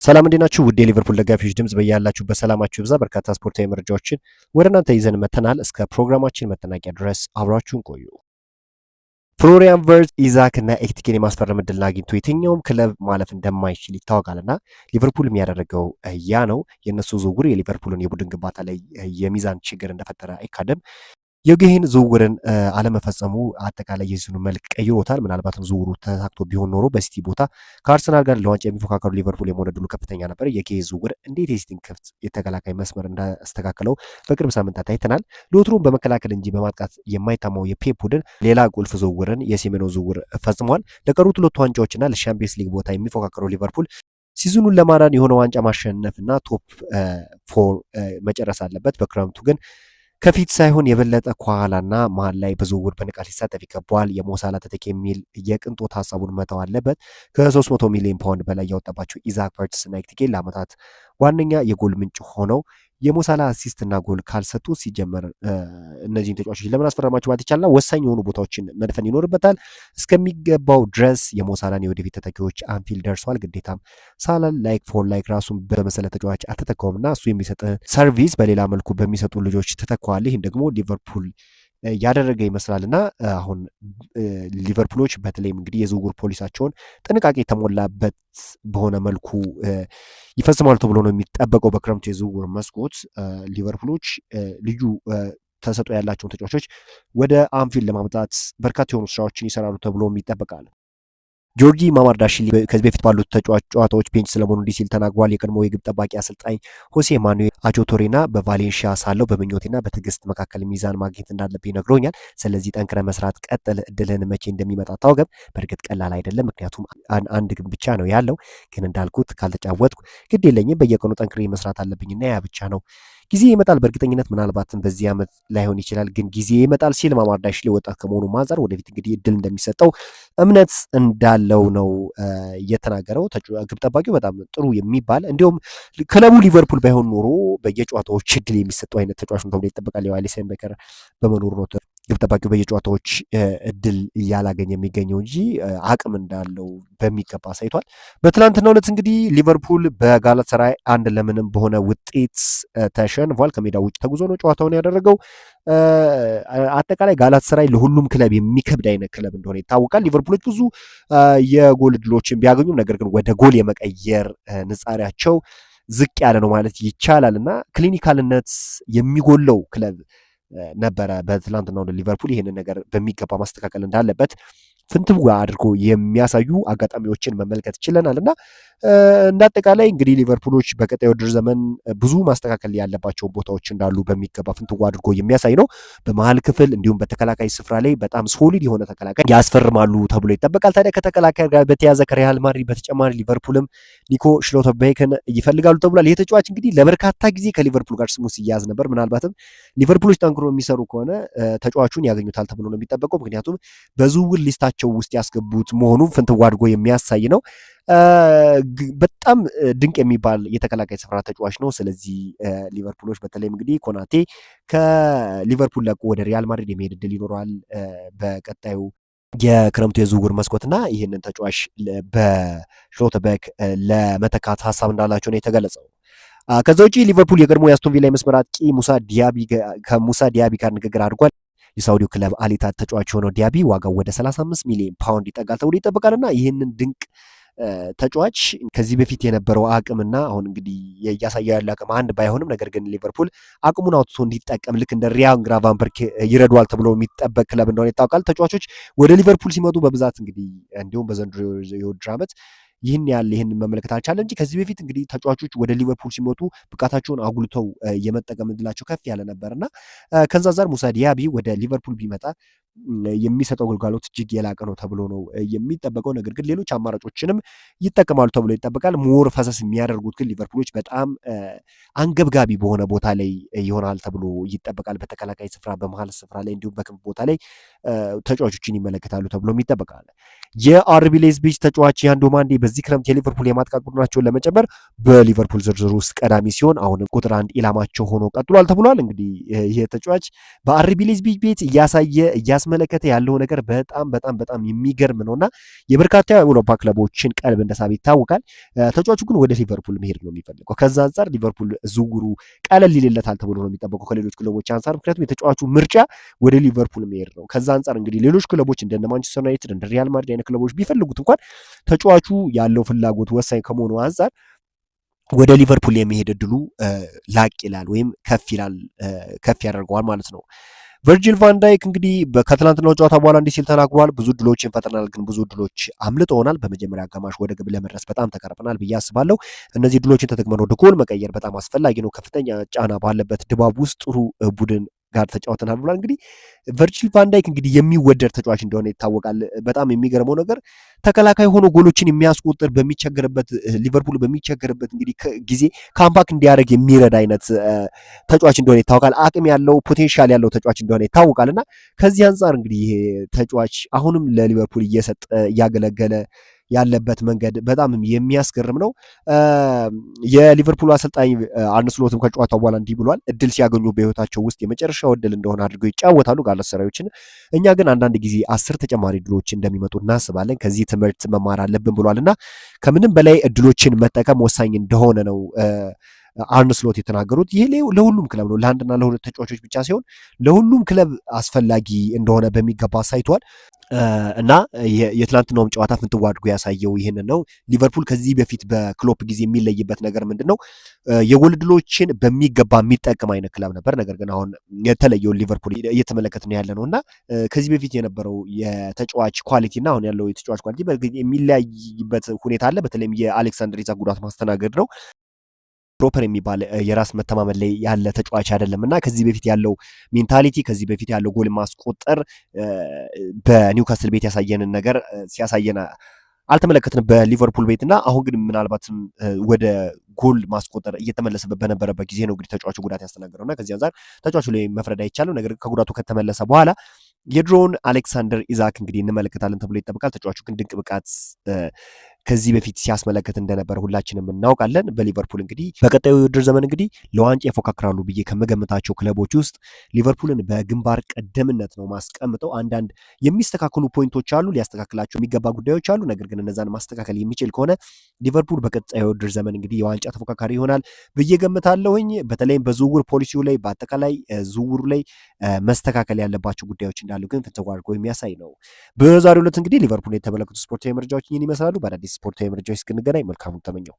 ሰላም እንዴት ናችሁ? ውድ የሊቨርፑል ደጋፊዎች ድምጽ በያላችሁበት ሰላማችሁ ይብዛ። በርካታ ስፖርታዊ መረጃዎችን ወደ እናንተ ይዘን መተናል። እስከ ፕሮግራማችን መጠናቂያ ድረስ አብራችሁን ቆዩ። ፍሎሪያን ቨርትዝ ኢዛክ እና ኤክቲኬን የማስፈረም እድል አግኝቶ የትኛውም ክለብ ማለፍ እንደማይችል ይታወቃልና ሊቨርፑል የሚያደርገው ያ ነው። የእነሱ ዝውውር የሊቨርፑልን የቡድን ግንባታ ላይ የሚዛን ችግር እንደፈጠረ አይካደም። የጌሄን ዝውውርን አለመፈጸሙ አጠቃላይ የዚህኑ መልክ ቀይሮታል። ምናልባትም ዝውውሩ ተሳክቶ ቢሆን ኖሮ በሲቲ ቦታ ከአርሰናል ጋር ለዋንጫ የሚፎካከሩ ሊቨርፑል የመሆን ዕድሉ ከፍተኛ ነበር። የጌሄ ዝውውር እንዴት የሲቲን ክፍት የተከላካይ መስመር እንዳስተካከለው በቅርብ ሳምንታት አይተናል። ለወትሮም በመከላከል እንጂ በማጥቃት የማይታማው የፔፕ ቡድን ሌላ ቁልፍ ዝውውርን የሴሜኖ ዝውውር ፈጽሟል። ለቀሩት ሁለቱ ዋንጫዎችና ለሻምፒየንስ ሊግ ቦታ የሚፎካከረው ሊቨርፑል ሲዝኑን ለማዳን የሆነ ዋንጫ ማሸነፍና ቶፕ ፎር መጨረስ አለበት። በክረምቱ ግን ከፊት ሳይሆን የበለጠ ከኋላና መሀል ላይ በዝውውር በንቃት ሊሳተፍ ይገባዋል። የሞሳላ ተተኪ የሚል የቅንጦት ሀሳቡን መተው አለበት። ከ300 ሚሊዮን ፓውንድ በላይ ያወጣባቸው ኢዛክ ቨርትዝ እና ኤክቲኬ ለዓመታት ዋነኛ የጎል ምንጭ ሆነው የሞሳላ አሲስት እና ጎል ካልሰጡ ሲጀመር እነዚህን ተጫዋቾች ለምን አስፈረማቸው ማለት ይቻላል። ወሳኝ የሆኑ ቦታዎችን መድፈን ይኖርበታል። እስከሚገባው ድረስ የሞሳላን የወደፊት ተተኪዎች አንፊልድ ደርሰዋል። ግዴታም ሳላን ላይክ ፎር ላይክ ራሱን በመሰለ ተጫዋች አልተተካውም እና እሱ የሚሰጥ ሰርቪስ በሌላ መልኩ በሚሰጡ ልጆች ተተካዋል። ይህን ደግሞ ሊቨርፑል ያደረገ ይመስላል እና አሁን ሊቨርፑሎች በተለይም እንግዲህ የዝውውር ፖሊሳቸውን ጥንቃቄ የተሞላበት በሆነ መልኩ ይፈጽማሉ ተብሎ ነው የሚጠበቀው። በክረምቱ የዝውውር መስኮት ሊቨርፑሎች ልዩ ተሰጥኦ ያላቸውን ተጫዋቾች ወደ አንፊልድ ለማምጣት በርካታ የሆኑ ስራዎችን ይሰራሉ ተብሎም ይጠበቃል። ጆርጂ ማማርዳሽሊ ከዚህ በፊት ባሉት ጨዋታዎች ቤንች ስለመሆኑ እንዲህ ሲል ተናግሯል። የቀድሞ የግብ ጠባቂ አሰልጣኝ ሆሴ ማኑኤል አቾቶሬና በቫሌንሺያ ሳለው በምኞቴና በትዕግስት መካከል ሚዛን ማግኘት እንዳለብኝ ነግሮኛል። ስለዚህ ጠንክረ መስራት ቀጥል፣ እድልህን መቼ እንደሚመጣ ታውቀም። በእርግጥ ቀላል አይደለም፣ ምክንያቱም አንድ ግብ ብቻ ነው ያለው። ግን እንዳልኩት ካልተጫወትኩ ግድ የለኝም፣ በየቀኑ ጠንክሬ መስራት አለብኝና ያ ብቻ ነው። ጊዜ ይመጣል በእርግጠኝነት ምናልባትም በዚህ ዓመት ላይሆን ይችላል፣ ግን ጊዜ ይመጣል ሲል ማማርዳሽሊ ወጣት ከመሆኑ አንጻር ወደፊት እንግዲህ እድል እንደሚሰጠው እምነት እንዳለው ነው የተናገረው። ግብ ጠባቂው በጣም ጥሩ የሚባል እንዲሁም ክለቡ ሊቨርፑል ባይሆን ኖሮ በየጨዋታዎች እድል የሚሰጠው አይነት ተጫዋች ነው ተብሎ ይጠበቃል። አሊሰን ቤከር በመኖሩ ነው ግብ ጠባቂው በየጨዋታዎች እድል እያላገኘ የሚገኘው እንጂ አቅም እንዳለው በሚገባ አሳይቷል። በትናንትናው ዕለት እንግዲህ ሊቨርፑል በጋላታሳራይ 1-0 በሆነ ውጤት ተሸንፏል። ከሜዳ ውጭ ተጉዞ ነው ጨዋታውን ያደረገው። አጠቃላይ ጋላታሳራይ ለሁሉም ክለብ የሚከብድ አይነት ክለብ እንደሆነ ይታወቃል። ሊቨርፑሎች ብዙ የጎል እድሎችን ቢያገኙም ነገር ግን ወደ ጎል የመቀየር ንጻሪያቸው ዝቅ ያለ ነው ማለት ይቻላል እና ክሊኒካልነት የሚጎለው ክለብ ነበረ በትላንትናው ሊቨርፑል። ይህንን ነገር በሚገባ ማስተካከል እንዳለበት ፍንትው አድርጎ የሚያሳዩ አጋጣሚዎችን መመልከት ችለናል እና እንዳጠቃላይ እንግዲህ ሊቨርፑሎች በቀጣይ ውድድር ዘመን ብዙ ማስተካከል ያለባቸው ቦታዎች እንዳሉ በሚገባ ፍንትው አድርጎ የሚያሳይ ነው። በመሀል ክፍል እንዲሁም በተከላካይ ስፍራ ላይ በጣም ሶሊድ የሆነ ተከላካይ ያስፈርማሉ ተብሎ ይጠበቃል። ታዲያ ከተከላካይ ጋር በተያዘ ከሪያል ማድሪድ በተጨማሪ ሊቨርፑልም ኒኮ ሽሎተርቤክን ይፈልጋሉ ተብሏል። ይህ ተጫዋች እንግዲህ ለበርካታ ጊዜ ከሊቨርፑል ጋር ስሙ ሲያዝ ነበር። ምናልባትም ሊቨርፑሎች ጠንክሮ የሚሰሩ ከሆነ ተጫዋቹን ያገኙታል ተብሎ ነው የሚጠበቀው። ምክንያቱም በዝውውር ሊስታቸው ውስጥ ያስገቡት መሆኑ ፍንትው አድርጎ የሚያሳይ ነው። በጣም ድንቅ የሚባል የተከላካይ ስፍራ ተጫዋች ነው። ስለዚህ ሊቨርፑሎች በተለይም እንግዲህ ኮናቴ ከሊቨርፑል ለቆ ወደ ሪያል ማድሪድ የሚሄድ ዕድል ይኖረዋል በቀጣዩ የክረምቱ የዝውውር መስኮትና ይህንን ተጫዋች በሽሎተርቤክ ለመተካት ሀሳብ እንዳላቸው ነው የተገለጸው። ከዛ ውጪ ሊቨርፑል የቀድሞ የአስቶን ቪላ መስመር አጥቂ ከሙሳ ዲያቢ ጋር ንግግር አድርጓል። የሳውዲው ክለብ አሊታድ ተጫዋች የሆነው ዲያቢ ዋጋው ወደ 35 ሚሊዮን ፓውንድ ይጠጋል ተብሎ ይጠበቃልና ይህንን ድንቅ ተጫዋች ከዚህ በፊት የነበረው አቅምና አሁን እንግዲህ እያሳየው ያለ አቅም አንድ ባይሆንም ነገር ግን ሊቨርፑል አቅሙን አውጥቶ እንዲጠቀም ልክ እንደ ሪያን ግራቨንበርክ ይረዷል ተብሎ የሚጠበቅ ክለብ እንደሆነ ይታወቃል። ተጫዋቾች ወደ ሊቨርፑል ሲመጡ በብዛት እንግዲህ እንዲሁም በዘንድሮ የውድድር ዓመት ይህን መመልከት አልቻለም እንጂ ከዚህ በፊት እንግዲህ ተጫዋቾች ወደ ሊቨርፑል ሲመጡ ብቃታቸውን አጉልተው የመጠቀም እድላቸው ከፍ ያለ ነበርና ከዛ ዛር ሙሳ ዲያቢ ወደ ሊቨርፑል ቢመጣ የሚሰጠው ግልጋሎት እጅግ የላቀ ነው ተብሎ ነው የሚጠበቀው። ነገር ግን ሌሎች አማራጮችንም ይጠቀማሉ ተብሎ ይጠበቃል። ሞር ፈሰስ የሚያደርጉት ግን ሊቨርፑሎች በጣም አንገብጋቢ በሆነ ቦታ ላይ ይሆናል ተብሎ ይጠበቃል። በተከላካይ ስፍራ፣ በመሀል ስፍራ ላይ እንዲሁም በክንፍ ቦታ ላይ ተጫዋቾችን ይመለከታሉ ተብሎ ይጠበቃል። የአርቢ ሌዝቢጅ ተጫዋች ያን ዶማንዴ በዚህ ክረምት የሊቨርፑል የማጥቃት ቡድናቸውን ለመጨመር በሊቨርፑል ዝርዝር ውስጥ ቀዳሚ ሲሆን አሁንም ቁጥር 1 ኢላማቸው ሆኖ ቀጥሏል ተብሏል። እንግዲህ ይህ ተጫዋች በአርቢ ሌዝቢጅ ቤት እያስመለከተ ያለው ነገር በጣም የሚገርም ነውና የበርካታ የአውሮፓ ክለቦችን ቀልብ እንደሳበ ይታወቃል። ተጫዋቹ ግን ወደ ሊቨርፑል መሄድ ነው የሚፈልገው። ከዛ አንጻር ሊቨርፑል ዝውውሩ ቀለል ይልለታል ተብሎ ነው የሚጠበቀው ከሌሎች ክለቦች አንጻር፣ ምክንያቱም የተጫዋቹ ምርጫ ወደ ሊቨርፑል መሄድ ነው። ከዛ አንጻር እንግዲህ ሌሎች ክለቦች እንደነ ማንቸስተር ዩናይትድ እንደ ሪያል ማድሪድ አይነት ክለቦች ቢፈልጉት እንኳን ተጫዋቹ ያለው ፍላጎት ወሳኝ ከመሆኑ አንጻር ወደ ሊቨርፑል የመሄድ እድሉ ላቅ ይላል ወይም ከፍ ያደርገዋል ማለት ነው። ቨርጂል ቫን ዳይክ እንግዲህ ከትላንትናው ጨዋታ በኋላ እንዲህ ሲል ተናግሯል። ብዙ ድሎችን ፈጥረናል፣ ግን ብዙ ድሎች አምልጠውናል። በመጀመሪያ አጋማሽ ወደ ግብ ለመድረስ በጣም ተቀርበናል ብዬ አስባለሁ። እነዚህ ድሎችን ተጠቅመን ወደ ጎል መቀየር በጣም አስፈላጊ ነው። ከፍተኛ ጫና ባለበት ድባብ ውስጥ ጥሩ ቡድን ጋር ተጫውተናል ብሏል። እንግዲህ ቨርጂል ቫን ዳይክ እንግዲህ የሚወደድ ተጫዋች እንደሆነ ይታወቃል። በጣም የሚገርመው ነገር ተከላካይ ሆኖ ጎሎችን የሚያስቆጥር በሚቸገርበት ሊቨርፑል በሚቸገርበት እንግዲህ ጊዜ ካምባክ እንዲያደርግ የሚረዳ አይነት ተጫዋች እንደሆነ ይታወቃል። አቅም ያለው ፖቴንሻል ያለው ተጫዋች እንደሆነ ይታወቃል እና ከዚህ አንጻር እንግዲህ ይሄ ተጫዋች አሁንም ለሊቨርፑል እየሰጠ እያገለገለ ያለበት መንገድ በጣም የሚያስገርም ነው። የሊቨርፑል አሰልጣኝ አርነ ስሎትም ከጨዋታው በኋላ እንዲህ ብሏል። እድል ሲያገኙ በህይወታቸው ውስጥ የመጨረሻው እድል እንደሆነ አድርገው ይጫወታሉ ጋላታሳራዮችን። እኛ ግን አንዳንድ ጊዜ 10 ተጨማሪ እድሎች እንደሚመጡ እናስባለን። ከዚህ ትምህርት መማር አለብን ብሏል እና ከምንም በላይ እድሎችን መጠቀም ወሳኝ እንደሆነ ነው አርነ ስሎት የተናገሩት። ይህ ለሁሉም ክለብ ነው፣ ለአንድና ለሁለት ተጫዋቾች ብቻ ሲሆን ለሁሉም ክለብ አስፈላጊ እንደሆነ በሚገባ አሳይቷል። እና የትላንትናውም ጨዋታ ፍንትው አድርጎ ያሳየው ይህንን ነው። ሊቨርፑል ከዚህ በፊት በክሎፕ ጊዜ የሚለይበት ነገር ምንድን ነው? የጎል ዕድሎችን በሚገባ የሚጠቅም አይነት ክለብ ነበር። ነገር ግን አሁን የተለየውን ሊቨርፑል እየተመለከትን ያለ ነው እና ከዚህ በፊት የነበረው የተጫዋች ኳሊቲ እና አሁን ያለው የተጫዋች ኳሊቲ የሚለያይበት ሁኔታ አለ። በተለይም የአሌክሳንደር ኢሳክ ጉዳት ማስተናገድ ነው። ፕሮፐር የሚባል የራስ መተማመን ላይ ያለ ተጫዋች አይደለም እና ከዚህ በፊት ያለው ሜንታሊቲ ከዚህ በፊት ያለው ጎል ማስቆጠር በኒውካስል ቤት ያሳየንን ነገር ሲያሳየን አልተመለከትንም በሊቨርፑል ቤት እና አሁን ግን ምናልባትም ወደ ጎል ማስቆጠር እየተመለሰበት በነበረበት ጊዜ ነው እንግዲህ ተጫዋቹ ጉዳት ያስተናገረው እና ከዚህ አንጻር ተጫዋቹ ላይ መፍረድ አይቻልም። ነገር ከጉዳቱ ከተመለሰ በኋላ የድሮውን አሌክሳንደር ኢሳክ እንግዲህ እንመለከታለን ተብሎ ይጠበቃል። ተጫዋቹ ግን ድንቅ ብቃት ከዚህ በፊት ሲያስመለከት እንደነበር ሁላችንም እናውቃለን። በሊቨርፑል እንግዲህ በቀጣዩ የውድድር ዘመን እንግዲህ ለዋንጫ ይፎካከራሉ ብዬ ከምገምታቸው ክለቦች ውስጥ ሊቨርፑልን በግንባር ቀደምነት ነው ማስቀምጠው። አንዳንድ የሚስተካከሉ ፖይንቶች አሉ፣ ሊያስተካክላቸው የሚገባ ጉዳዮች አሉ። ነገር ግን እነዛን ማስተካከል የሚችል ከሆነ ሊቨርፑል በቀጣዩ የውድድር ዘመን እንግዲህ የዋንጫ ተፎካካሪ ይሆናል ብዬ ገምታለሁኝ። በተለይም በዝውውር ፖሊሲው ላይ በአጠቃላይ ዝውውሩ ላይ መስተካከል ያለባቸው ጉዳዮች እንዳሉ ግን ፍንትው አድርጎ የሚያሳይ ነው። በዛሬው ዕለት እንግዲህ ሊቨርፑል የተመለከቱ ስፖርታዊ መረጃዎች ይህን ይመስላሉ። በአዳዲስ ስፖርታዊ መረጃዎች እስክንገናኝ መልካሙን ተመኘው።